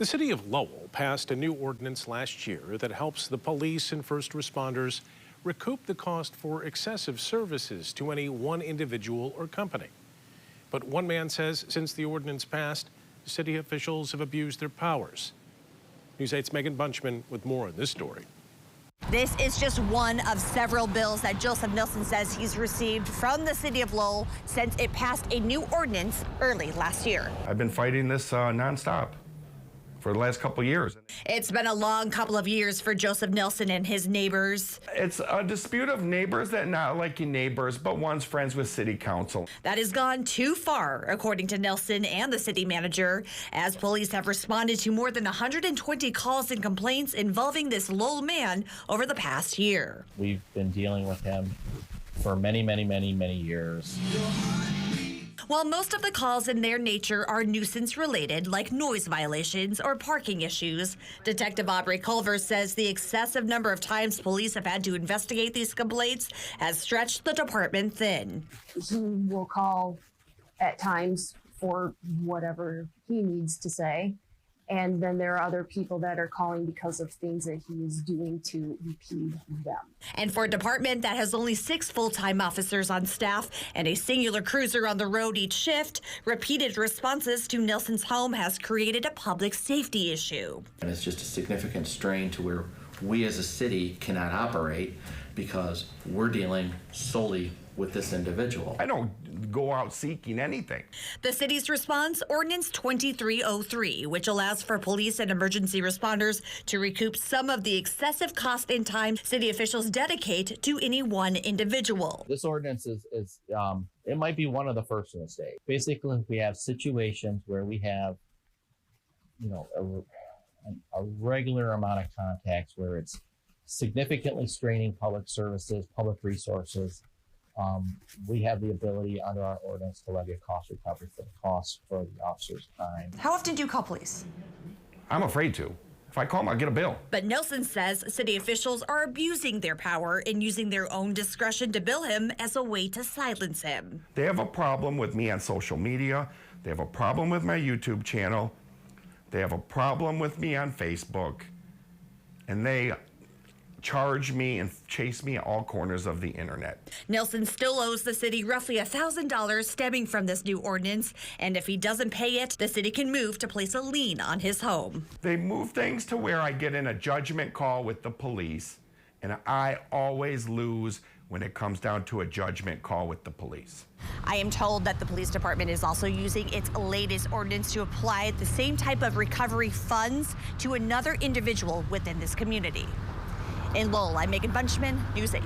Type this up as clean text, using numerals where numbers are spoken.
The city of Lowell passed a new ordinance last year that helps the police and first responders recoup the cost for excessive services to any one individual or company. But one man says since the ordinance passed, city officials have abused their powers. News 8's Megan Bunchman with more on this story. This is just one of several bills that Joseph Nilsson says he's received from the city of Lowell since it passed a new ordinance early last year. I've been fighting this nonstop for the last couple of years. It's been a long couple of years for Joseph Nilsson and his neighbors. It's a dispute of neighbors that not liking neighbors, but one's friends with city council. That has gone too far, according to Nilsson and the city manager, as police have responded to more than 120 calls and complaints involving this Lowell man over the past year. We've been dealing with him for many years. While most of the calls in their nature are nuisance-related, like noise violations or parking issues, Detective Aubrey Culver says the excessive number of times police have had to investigate these complaints has stretched the department thin. He will call at times for whatever he needs to say. And then there are other people that are calling because of things that he is doing to impede them. And for a department that has only 6 full-time officers on staff and a singular cruiser on the road each shift, repeated responses to Nilsson's home has created a public safety issue. And it's just a significant strain to where we as a city cannot operate because we're dealing solely with this individual. I don't go out seeking anything. The city's response, Ordinance 2303, which allows for police and emergency responders to recoup some of the excessive cost and time city officials dedicate to any one individual. This ordinance is it might be one of the first in the state. Basically, we have situations where we have, a regular amount of contacts where it's significantly straining public services, public resources. We have the ability under our ordinance to levy a cost recovery for the cost for the officer's time. How often do you call police? I'm afraid to. If I call them, I'll get a bill. But Nilsson says city officials are abusing their power and using their own discretion to bill him as a way to silence him. They have a problem with me on social media. They have a problem with my YouTube channel. They have a problem with me on Facebook. And they charge me and chase me at all corners of the internet. Nilsson still owes the city roughly $1,000 stemming from this new ordinance, and if he doesn't pay it, the city can move to place a lien on his home. They move things to where I get in a judgment call with the police, and I always lose when it comes down to a judgment call with the police. I am told that the police department is also using its latest ordinance to apply the same type of recovery funds to another individual within this community. In Lowell, I'm Megan Bunchman, News 8.